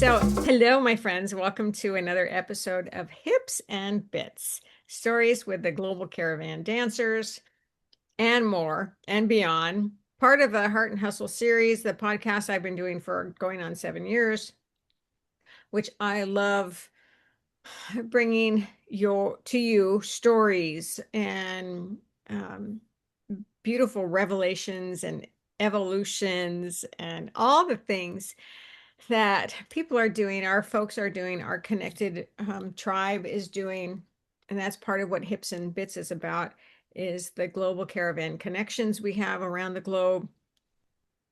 So, hello, my friends. Welcome to another episode of Hips and Bits, stories with the Global Caravan dancers and more and beyond. Part of the Heart and Hustle series, the podcast I've been doing for going on 7 years, which I love bringing to you stories and beautiful revelations and evolutions and all the things that people are doing, our folks are doing, our connected tribe is doing. And that's part of what Hips and Bits is about, is the global caravan connections we have around the globe.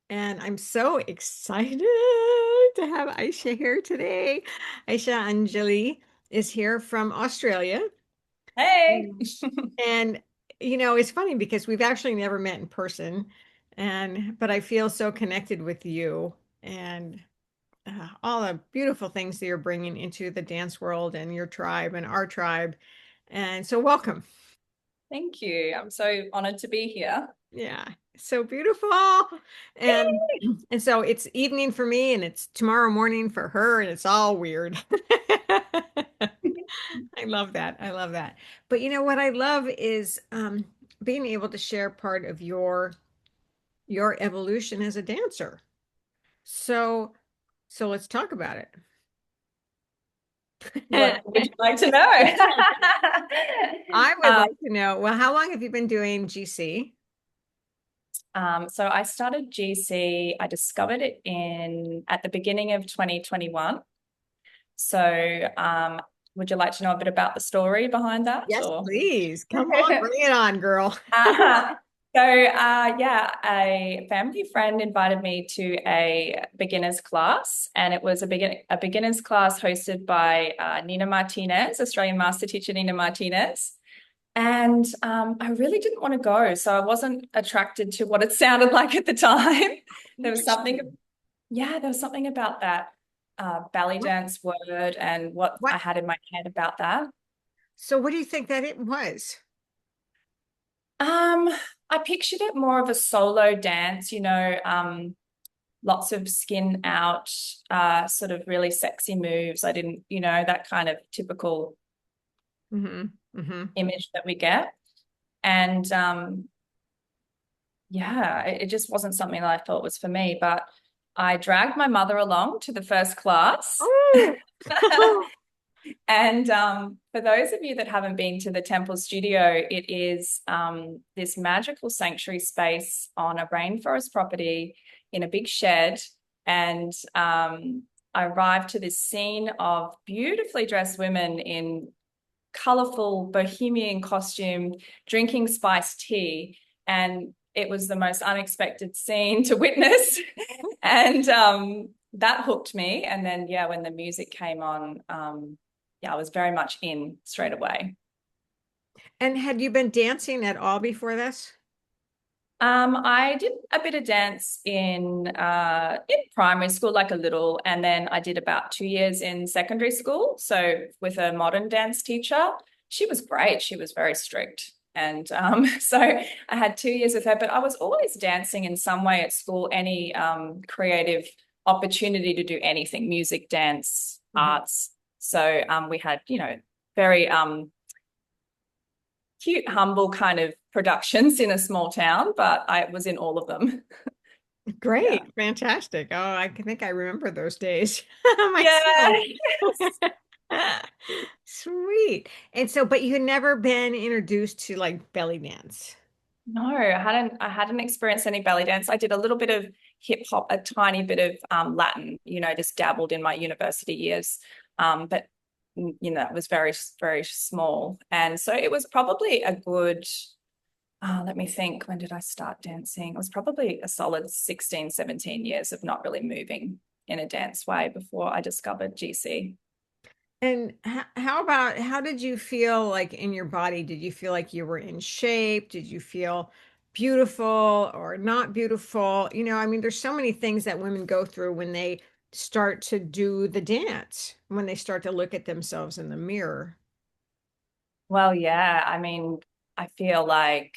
And I'm so excited to have Aysha here today. Aysha Anjuli is here from Australia. Hey. Mm. And it's funny because we've actually never met in person, but I feel so connected with you and all the beautiful things that you're bringing into the dance world and your tribe and our tribe. And so welcome. Thank you. I'm so honored to be here. Yeah, so beautiful. And and so it's evening for me and it's tomorrow morning for her and it's all weird. I love that. I love that. But what I love is being able to share part of your evolution as a dancer. So so let's talk about What it. would you like to know? I would um, like to know, well, how long have you been doing GC? so I started GC, I discovered it in at the beginning of 2021. So would you like to know a bit about the story behind that Yes, or? please. Come on, bring it on, girl. Uh, yeah, a family friend invited me to a beginners class, and it was a beginners class hosted by Nina Martinez, Australian master teacher Nina Martinez. And I really didn't want to go, so I wasn't attracted to what it sounded like at the time. There was something, Interesting. yeah, there was something about that belly What, dance word and what what? I had in my head about that. So what do you think that it was? Um, I pictured it more of a solo dance, lots of skin out, sort of really sexy moves. I didn't, that kind of typical Mm-hmm. Mm-hmm. image that we get. And yeah, it just wasn't something that I thought was for me. But I dragged my mother along to the first class. Oh, And for those of you that haven't been to the Temple Studio, it is this magical sanctuary space on a rainforest property in a big shed. And I arrived to this scene of beautifully dressed women in colorful bohemian costume, drinking spiced tea. And it was the most unexpected scene to witness. And that hooked me. And then, yeah, when the music came on, yeah, I was very much in straight away. and had you been dancing at all before this? I did a bit of dance in primary school, like a little, and then I did about 2 years in secondary school. So with a modern dance teacher, she was great. She was very strict, and so I had 2 years with her. But I was always dancing in some way at school. Any creative opportunity to do anything, music, dance, Mhm. arts. So we had, very cute, humble kind of productions in a small town, but I was in all of them. Yeah. Great, fantastic. Oh, think I remember those days myself. Yeah. Sweet. And so, but you had never been introduced to like belly dance. No, I hadn't experienced any belly dance. I did a little bit of hip hop, a tiny bit of Latin, just dabbled in my university years. But it was very, very small. And so it was probably a good, let me think, when did I start dancing? It was probably a solid 16, 17 years of not really moving in a dance way before I discovered GC. And how did you feel like in your body? Did you feel like you were in shape? Did you feel beautiful or not beautiful? I mean, there's so many things that women go through when they start to do the dance, when they start to look at themselves in the mirror. Well, yeah, I mean, I feel like,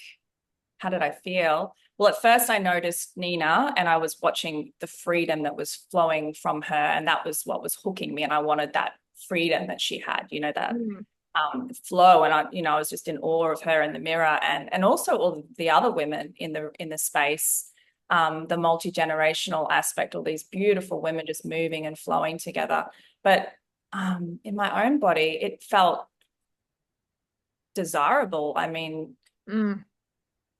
how did I feel? well, at first I noticed Nina and I was watching the freedom that was flowing from her. And that was what was hooking me. And I wanted that freedom that she had, that Mm, flow. And I was just in awe of her in the mirror, and also all the other women in the space, the multi-generational aspect, all these beautiful women just moving and flowing together. But in my own body, it felt desirable. I mean, mm.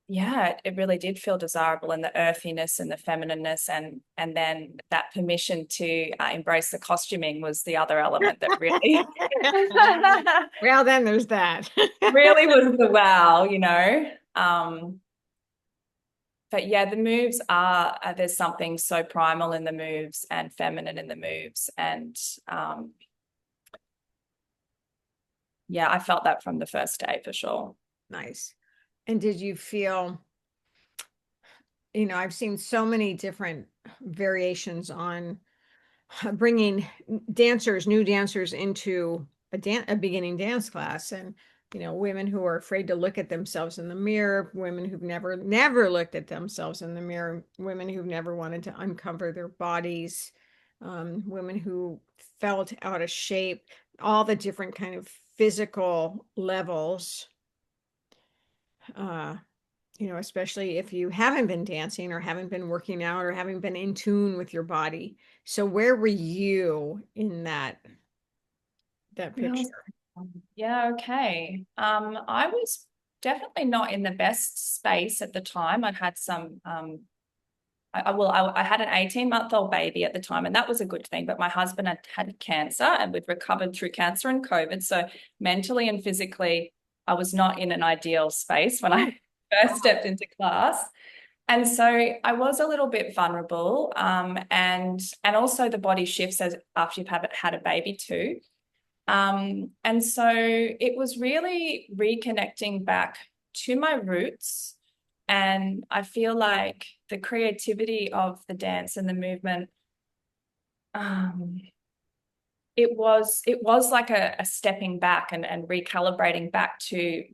yeah, it really did feel desirable, and the earthiness and the feminineness, and then that permission to embrace the costuming was the other element that really Well, then there's that. really was the wow. But yeah, the moves are there's something so primal in the moves and feminine in the moves, and yeah, I felt that from the first day for sure. Nice. And did you feel, I've seen so many different variations on bringing new dancers into a beginning dance class, and women who are afraid to look at themselves in the mirror, women who've never looked at themselves in the mirror, women who've never wanted to uncover their bodies, women who felt out of shape, all the different kind of physical levels, uh especially if you haven't been dancing or haven't been working out or haven't been in tune with your body. So where were you in that Yeah, picture? yeah, okay. I was definitely not in the best space at the time. I'd had some I had an 18-month-old baby at the time, and that was a good thing. But my husband had cancer, and we'd recovered through cancer and COVID. So mentally and physically, I was not in an ideal space when Oh, I first wow. stepped into class. And so I was a little bit vulnerable, and also the body shifts as after you've had a baby too. And so it was really reconnecting back to my roots. And I feel like the creativity of the dance and the movement, um, it was like a stepping back and recalibrating back to,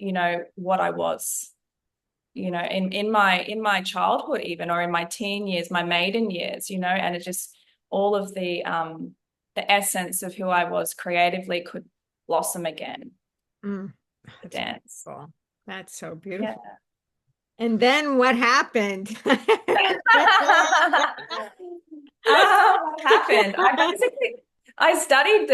what I was, in my childhood even, or in my teen years, my maiden years, and it just all of the essence of who I was creatively could blossom again, Mm, the that's dance. beautiful. That's so Yeah. beautiful. And then what happened? What happened? I studied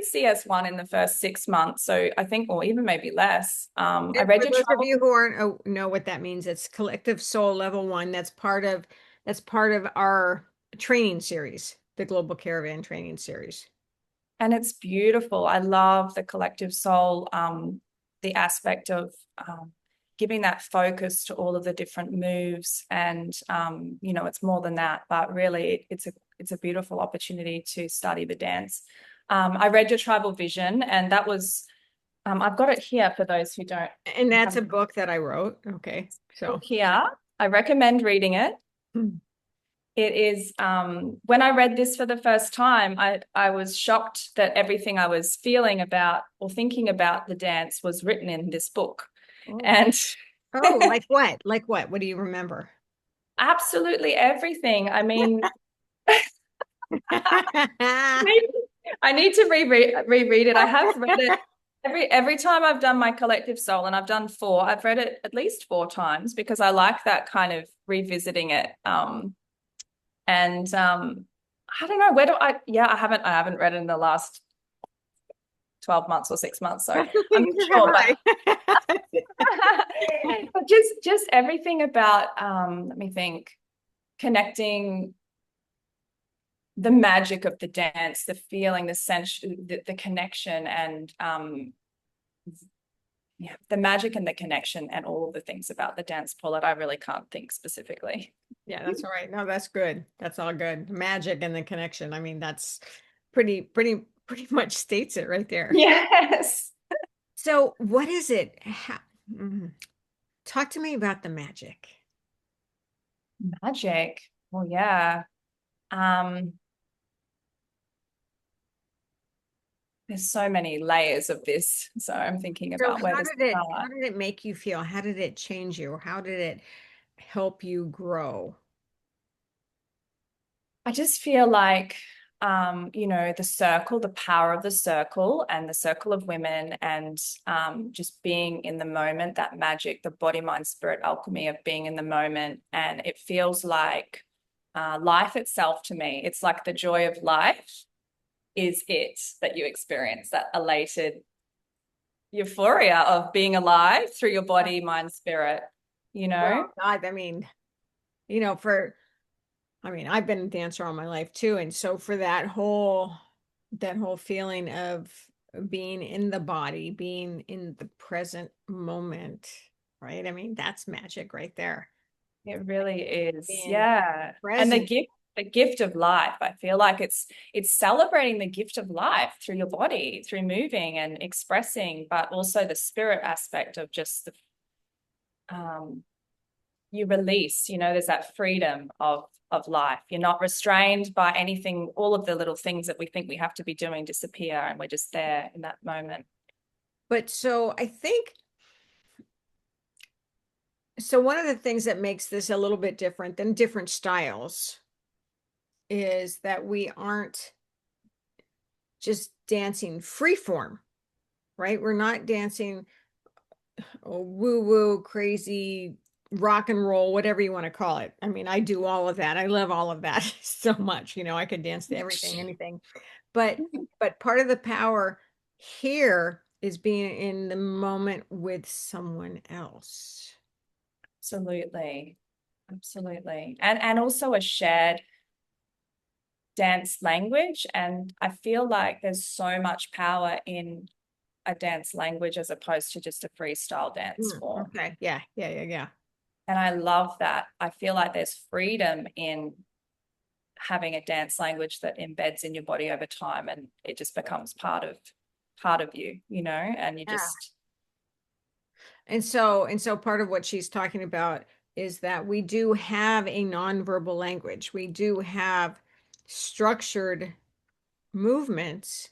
CS1 in the first 6 months. So I think, or even maybe less. I And read for your those of travel. you who aren't know what that means, it's Collective Soul Level 1. That's part of our training series, the Global Caravan training series. And it's beautiful. I love the collective soul, the aspect of giving that focus to all of the different moves. And it's more than that, but really it's a beautiful opportunity to study the dance. I read your tribal vision, and that was I've got it here for those who don't And that's have a a book that I wrote. Okay. book So, here. I recommend reading it. hmm. It is when I read this for the first time, I was shocked that everything I was feeling about or thinking about the dance was written in this book. Oh. And Oh, like what? Like what? What do you remember? absolutely everything. I mean, I need to reread it. I have read it every time I've done my collective soul, and I've done four. I've read it at least four times because I like that kind of revisiting it. And I don't know, where do I yeah, I haven't read it in the last 12 months or 6 months, so I'm not Neither have sure. But I. but just everything about let me think, connecting the magic of the dance, the feeling, the sense, the connection, and yeah, the magic and the connection, and all of the things about the dance, Paulette. I really can't think specifically. Yeah, that's all right. No, that's good. That's all good. Magic and the connection. I mean, that's pretty much states it right there. Yes. So, what is it? Talk to me about the magic. Magic. Well, yeah. Um, there's so many layers of this. So I'm thinking So, about where to how start. did it make you feel? How did it change you? help you grow? I just feel like, the circle, the power of the circle and the circle of women, and just being in the moment, that magic, the body, mind, spirit alchemy of being in the moment. And it feels like life itself to me. It's like the joy of life is it that you experience, that elated euphoria of being alive through your Yeah. body, mind, spirit, you know? Well, God, I mean, you know, for I mean, I've been a dancer all my life too, and so for that whole feeling of being in the body, being in the present moment, right? I mean, that's magic right there. It really is. Being Yeah. And present. the gift of life. I feel like it's celebrating the gift of life through your body, through moving and expressing, but also the spirit aspect of just the you release, there's that freedom of life. You're not restrained by anything, all of the little things that we think we have to be doing disappear, and we're just there in that moment. But so I think so one of the things that makes this a little bit different than different styles is that we aren't just dancing free form, right? We're not dancing woo woo, crazy rock and roll, whatever you want to call it. I mean, I do all of that. I love all of that so much. You know, I could dance to everything, anything. But part of the power here is being in the moment with someone else. Absolutely. Absolutely. And also a shared dance language. And I feel like there's so much power in a dance language as opposed to just a freestyle dance form. Okay. Yeah. Yeah. Yeah. Yeah. And I love that. I feel like there's freedom in having a dance language that embeds in your body over time, and it just becomes part of you, and you Yeah. just And so part of what she's talking about is that we do have a nonverbal language. We do have structured movements,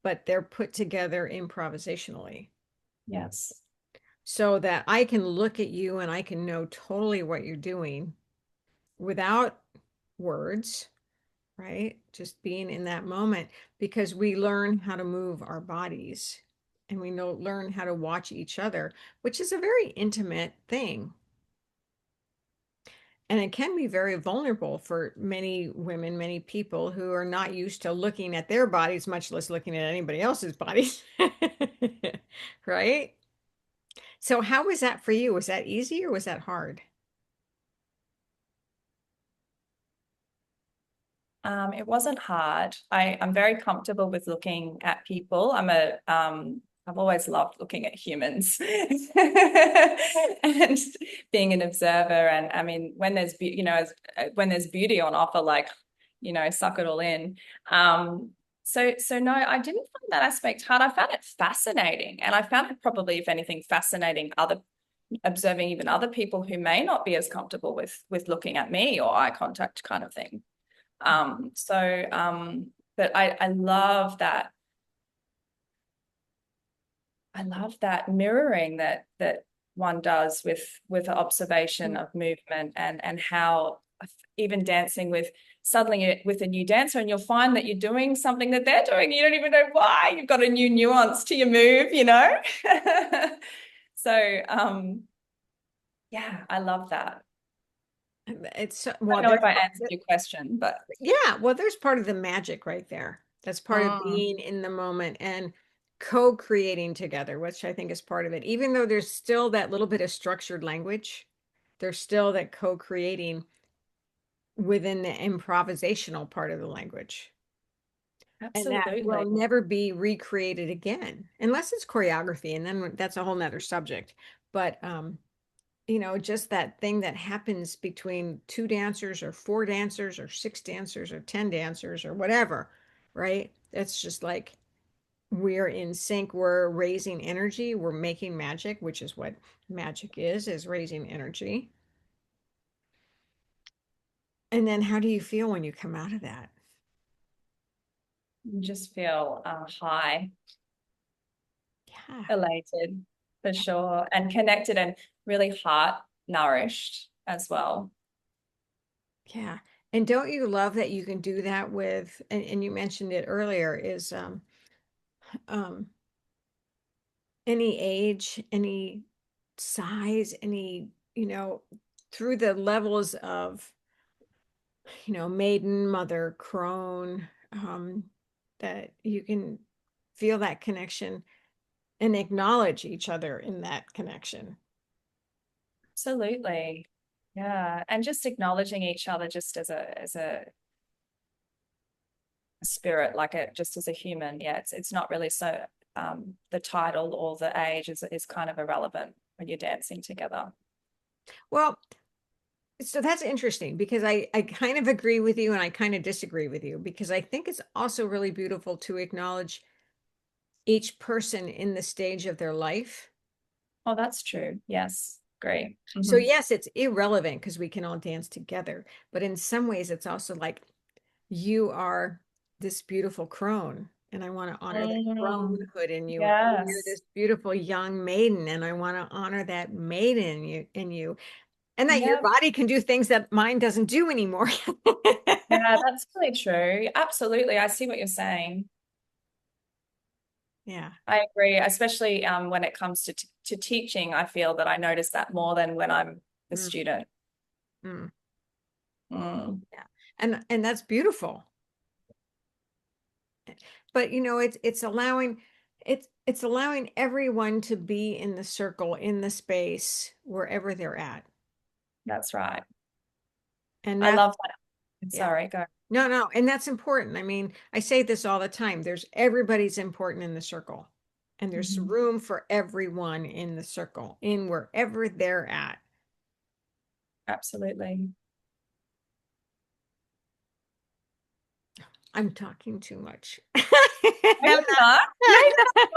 but they're put together improvisationally. yes. So that I can look at you and I can know totally what you're doing without words, right? Just being in that moment because we learn how to move our bodies and we learn how to watch each other, which is a very intimate thing. And it can be very vulnerable for many women, many people who are not used to looking at their bodies, much less looking at anybody else's bodies. Right? So, how was that for you? Was that easy or was that hard? It wasn't hard. I'm very comfortable with looking at people. I've always loved looking at humans and being an observer. And I mean, when there's beauty on offer, like, suck it all in. So no, I didn't find that aspect hard. I found it fascinating. And I found it probably, if anything, fascinating observing even other people who may not be as comfortable with looking at me or eye contact kind of thing. But I love that. I love that mirroring that one does with observation of movement and how even dancing with suddenly with a new dancer, and you'll find that you're doing something that they're doing. You don't even know why. You've got a new nuance to your move. So yeah, I love that. I Well, don't know if I answered your question, but yeah, well, there's part of the magic right there. That's part of mm, being in the moment and co-creating together, which I think is part of it. Even though there's still that little bit of structured language, there's still that co-creating within the improvisational part of the language. And that will absolutely. never be recreated again, unless it's choreography, and then that's a whole nother subject. But just that thing that happens between two dancers or four dancers or six dancers or 10 dancers or whatever, right? That's just like we're in sync, we're raising energy, we're making magic, which is what magic is raising energy. And then how do you feel when you come out of that? You just feel high, Yeah. elated for sure, and connected and really heart nourished. as well. Yeah. And don't you love that you can do that with, and you mentioned it earlier, is um, any age, any size, any, through the levels of, maiden, mother, crone, that you can feel that connection and acknowledge each other in that connection. Absolutely. Yeah. And just acknowledging each other just as a spirit, like it just as a human. Yeah, it's not really so the title or the age is kind of irrelevant when you're dancing together. Well, so that's interesting because I kind of agree with you and I kind of disagree with you because I think it's also really beautiful to acknowledge each person in the stage of their life. Oh, that's true. Yes. Great. So Hmm. yes, it's irrelevant because we can all dance together, but in some ways it's also like you are this beautiful crone and I want to honor that Mm, cronehood in you, or you're yes. this beautiful young maiden and I want to honor that maiden in you, and that your Yeah. body can do things that mine doesn't do anymore. Yeah, that's really true. Absolutely. I see what you're saying. Yeah. I agree, especially when it comes to teaching. I feel that I notice that more than when I'm the Mm, student. mm, Mm, yeah. And that's beautiful. But it's allowing everyone to be in the circle, in the space, wherever they're at. that's right. And I that's love that. yeah. Sorry, go. No, no, and that's important. I mean, I say this all the time. There's everybody's important in the circle. And there's Mhm. room for everyone in the circle, in wherever they're at. Absolutely. I'm talking too much. No, I'm you're not. No, you're not.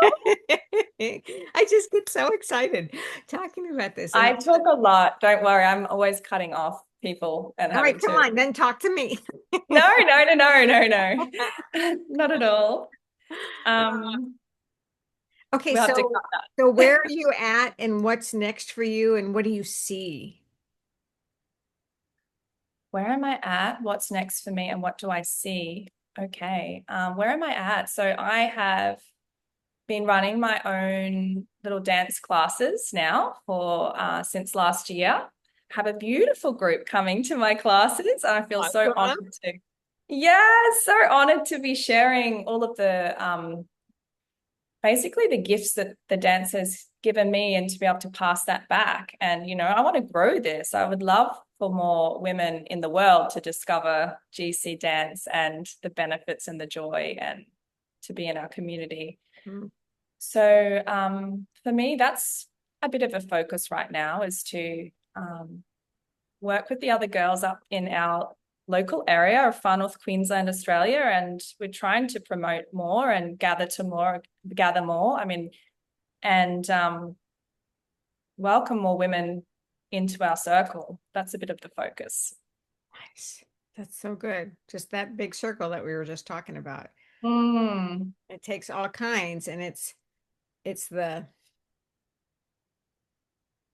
not. I just get so excited talking about this. And I talk a lot. Don't worry. I'm always cutting off people and all right, having come to. on, then talk to me. No, no, no, no, no, no. Not at all. Um, Okay, we'll have to so cut that. so where are you at and what's next for you and what do you see? Where am I at? What's next for me and what do I see? Okay. Where am I at? So I have been running my own little dance classes now for since last year. Have a beautiful group coming to my classes. I feel so Awesome. honored to. Yeah, so honored to be sharing all of the basically the gifts that the dance has given me and to be able to pass that back. And, I want to grow this. I would love for more women in the world to discover GC dance and the benefits and the joy and to be in our community. Mm, So for me, that's a bit of a focus right now is to work with the other girls up in our local area of Far North Queensland, Australia, and we're trying to promote more and gather more. I mean, and welcome more women into our circle. That's a bit of the focus. nice. That's so good. Just that big circle that we were just talking about. Mm, It takes all kinds and it's the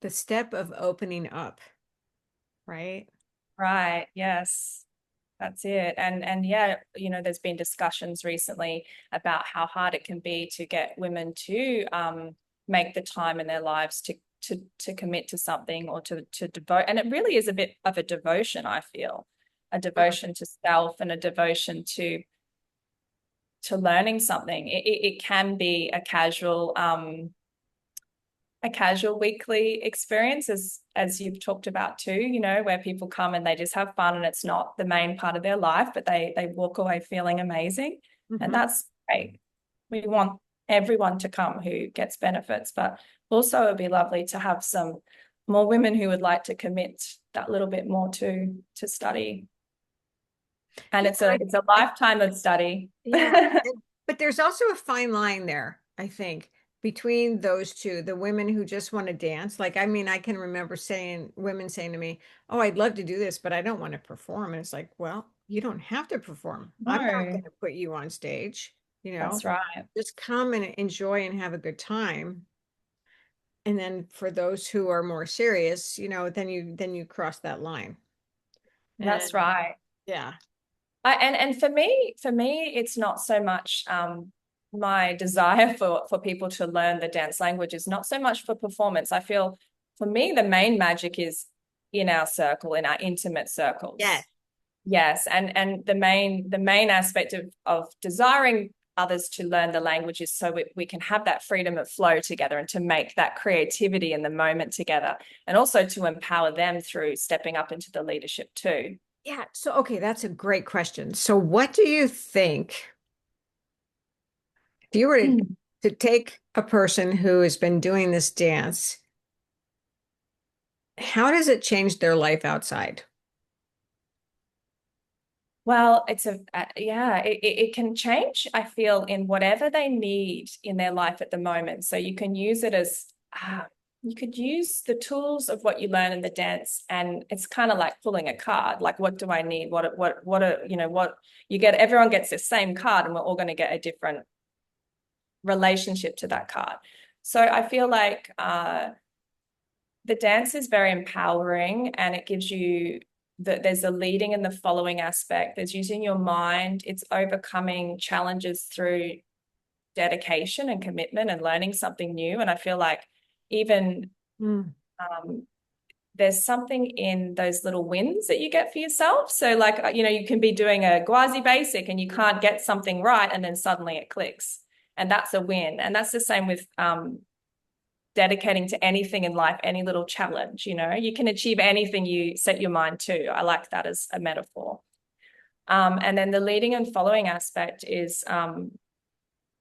step of opening up, right? right. Yes. That's it. And yeah, there's been discussions recently about how hard it can be to get women to make the time in their lives to commit to something or to devote. And it really is a bit of a devotion, I feel, a Mm, devotion to self and a devotion to learning something. It can be a casual weekly experience as you've talked about too, where people come and they just have fun and it's not the main part of their life, but they walk away feeling amazing. And mhm. that's great. We want everyone to come who gets benefits, but also it'd be lovely to have some more women who would like to commit that little bit more to study. And Yeah, it's a I lifetime of study. yeah. But there's also a fine line there, I think, between those two, the women who just want to dance. Like, I mean, I can remember women saying to me, "Oh, I'd love to do this, but I don't want to perform." And it's like, well, you don't have to perform. I'm not going No, to put you on stage, that's right. just come and enjoy and have a good time. And then for those who are more serious, then you cross that line. That's And right. yeah. And for me, it's not so much my desire for people to learn the dance language is not so much for performance. I feel for me, the main magic is in our circle, in our intimate Yes. circles. Yes, and the main aspect of desiring others to learn the language is so we can have that freedom of flow together and to make that creativity in the moment together, and also to empower them through stepping up into the leadership too. Yeah. So, okay, that's a great question. So, what do you think if you were to take a person who has been doing this dance, how does it change their life outside? Well, yeah, it can change, I feel, in whatever they need in their life at the moment. So you can use it as you could use the tools of what you learn in the dance, and it's kind of like pulling a card. Like, what do I need? What are, what you get, everyone gets the same card, and we're all going to get a different relationship to that card. So I feel like the dance is very empowering, and it gives you there's a leading and the following aspect. There's using your mind. It's overcoming challenges through dedication and commitment and learning something new. And I feel like even Mm. um, there's something in those little wins that you get for yourself. So like, you can be doing a quasi basic and you can't get something right, and then suddenly it clicks. And that's a win. And that's the same with dedicating to anything in life, any little challenge, you can achieve anything you set your mind to. I like that as a metaphor. And then the leading and following aspect is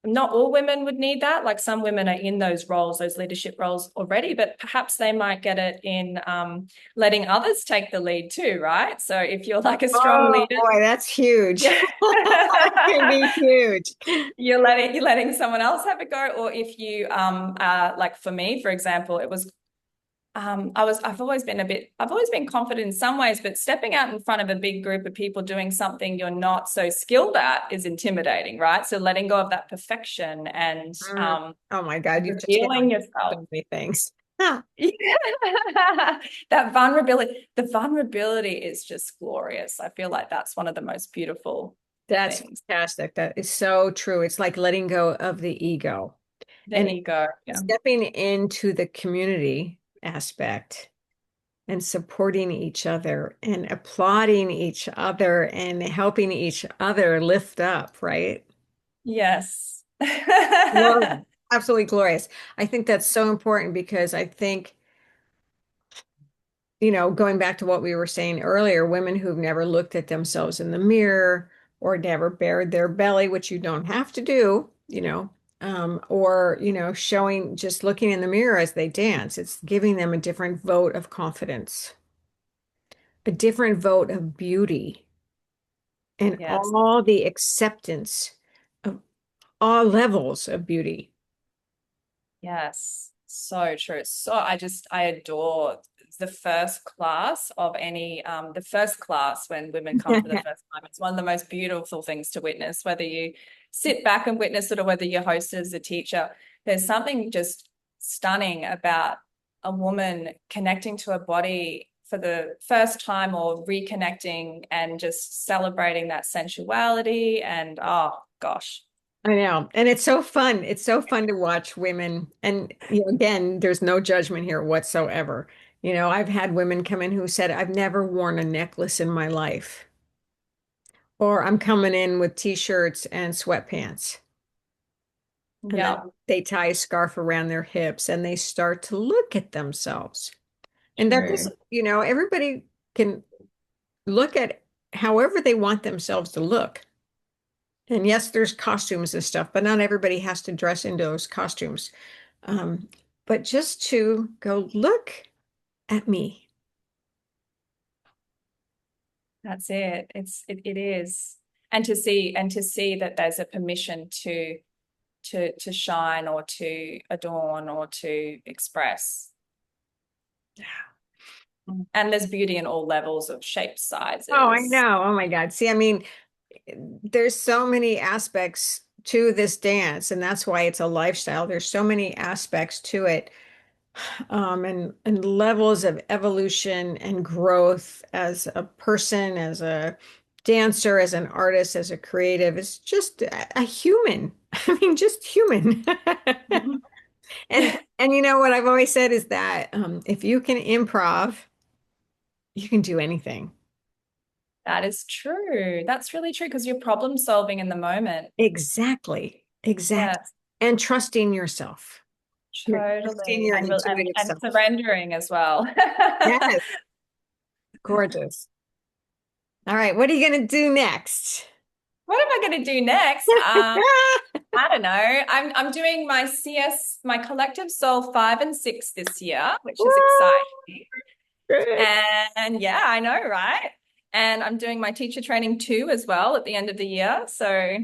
not all women would need that. Like some women are in those roles, those leadership roles already, but perhaps they might get it in letting others take the lead too, right? So if you're like a strong Oh leader, boy, that's huge. yeah. That can be huge. You're letting someone else have a go, or if you like for me, for example, it was I've always been confident in some ways, but stepping out in front of a big group of people doing something you're not so skilled at is intimidating, right? So letting go of that perfection and Mm. Oh my God, you've just hit revealing on yourself. so many things. Huh. The vulnerability is just glorious. I feel like that's one of the most beautiful That's things. fantastic. That is so true. It's like letting go of the ego The and ego. Yeah. stepping into the community aspect and supporting each other and applauding each other and helping each other lift up, right? Yes. Glorious. Absolutely glorious. I think that's so important because I think, going back to what we were saying earlier, women who've never looked at themselves in the mirror or never bared their belly, which you don't have to do, or, showing, just looking in the mirror as they dance, it's giving them a different vote of confidence, a different vote of beauty, and Yes. all the acceptance of all levels of beauty. Yes, so true. I adore the first class when women come for the first time. It's one of the most beautiful things to witness, whether you sit back and witness it or whether you host as a teacher. There's something just stunning about a woman connecting to a body for the first time or reconnecting and just celebrating that sensuality. And oh gosh. I know. And it's so fun. It's so fun to watch women. And again, there's no judgment here whatsoever. I've had women come in who said, I've never worn a necklace in my life. Or I'm coming in with t-shirts and sweatpants. And then Yeah, they tie a scarf around their hips and they start to look at themselves. And that true. is, everybody can look at however they want themselves to look. And yes, there's costumes and stuff, but not everybody has to dress into those costumes. Um, but just to go look at me. That's it. It is. And to see that there's a permission to shine or to adorn or to express. And there's beauty in all levels of shapes, Oh, I sizes. know. Oh my God. See, I mean, there's so many aspects to this dance, and that's why it's a lifestyle. There's so many aspects to it. and levels of evolution and growth as a person, as a dancer, as an artist, as a creative. It's just a human. I mean, just human. And you know what I've always said is that if you can improv, you can do anything. That is true. That's really true because you're problem solving in the moment. Exactly. Exactly. Yes, And trusting yourself. You're trusting totally. your And intuitive and self. surrendering as well. Yes. Gorgeous. All right. What are you going to do next? What am I going to do next? I don't know. I'm doing my my collective soul 5 and 6 this year, which is Woo! exciting. Good. And yeah, I know, right? And I'm doing my teacher training too as well at the end of the year. So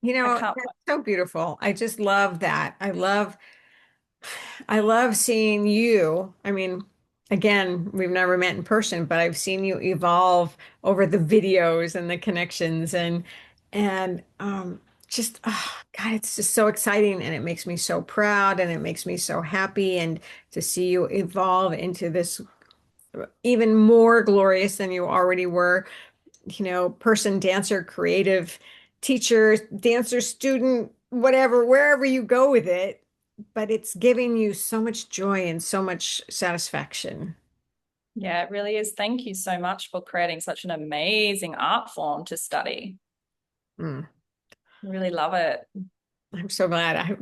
You I know, can't. that's so beautiful. I just love that. I love seeing you. I mean, again, we've never met in person, but I've seen you evolve over the videos and the connections and just God, it's just so exciting and it makes me so proud and it makes me so happy and to see you evolve into this even more glorious than you already were, person, dancer, creative, teacher, dancer, student, whatever, wherever you go with it. But it's giving you so much joy and so much satisfaction. Yeah, it really is. Thank you so much for creating such an amazing art form to study. Mm, I really love it. I'm so glad.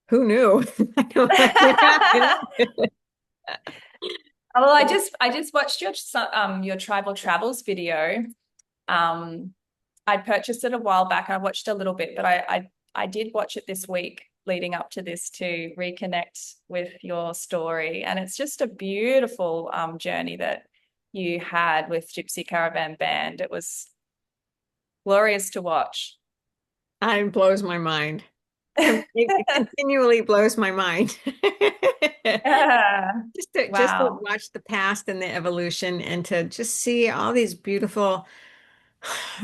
Who knew? I don't Well, I just watched your tribal travels video. Um, I purchased it a while back. I watched a little bit, but I did watch it this week leading up to this to reconnect with your story. And it's just a beautiful journey that you had with Gypsy Caravan Band. It was glorious to watch. It blows my mind. It continually blows my mind. Yeah. Just to Wow. watch the past and the evolution and to just see all these beautiful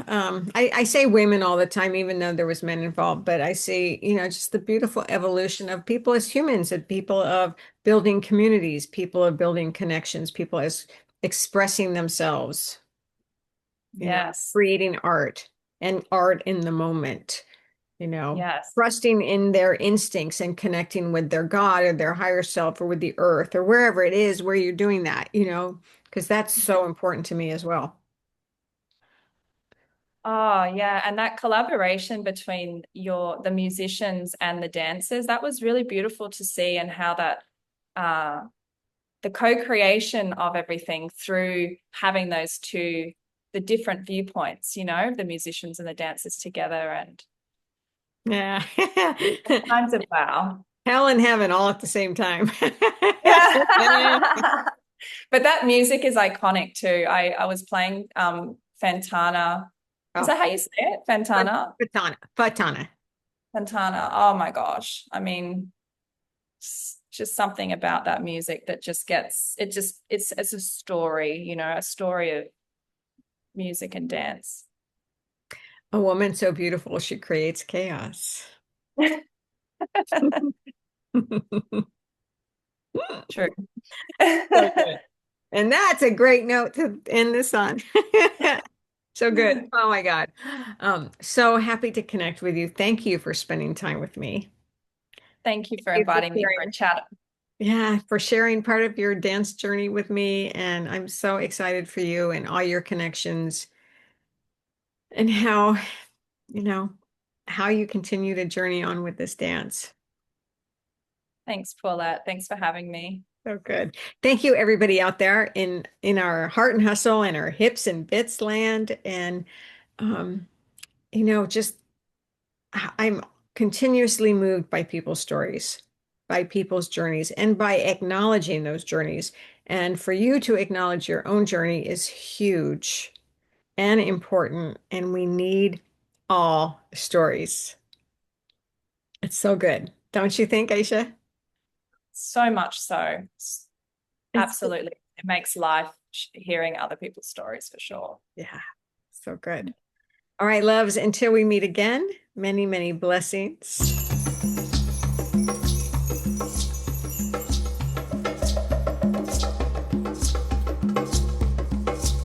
I say women all the time, even though there was men involved, but I see, just the beautiful evolution of people as humans, and people of building communities, people of building connections, people as expressing themselves, Yes. creating art and art in the moment, you know, Yes. trusting in their instincts and connecting with their God or their higher self or with the earth or wherever it is where you're doing that, because that's so important to me as well. Oh, yeah. And that collaboration between the musicians and the dancers, that was really beautiful to see and how that uh the co-creation of everything through having the different viewpoints, the musicians and the dancers together and Yeah. kinds of wow. Hell and heaven all at the same time. Yeah. But that music is iconic too. I was playing Fantana. Is Oh, that how you say it? Fantana? Fatana, Fatana. Fantana. Oh my gosh. I mean, just something about that music that just gets it just it's a story, a story of music and dance. A woman so beautiful, she creates chaos. True. So good. And that's a great note to end this on. So good. Oh my God. So happy to connect with you. Thank you for spending time with me. Thank you for Thank you for inviting me for a sharing. chat. Yeah, for sharing part of your dance journey with me. And I'm so excited for you and all your connections and you know, how you continue to journey on with this dance. Thanks, Paulette. Thanks for having me. So good. Thank you, everybody out there in our heart and hustle and our hips and bits land. And um, just I'm continuously moved by people's stories, by people's journeys, and by acknowledging those journeys. And for you to acknowledge your own journey is huge and important. And we need all stories. It's so good. Don't you think, Aisha? So much so. It's Absolutely. It makes life hearing other people's stories for sure. Yeah, so good. All right, loves, until we meet again, many, many blessings.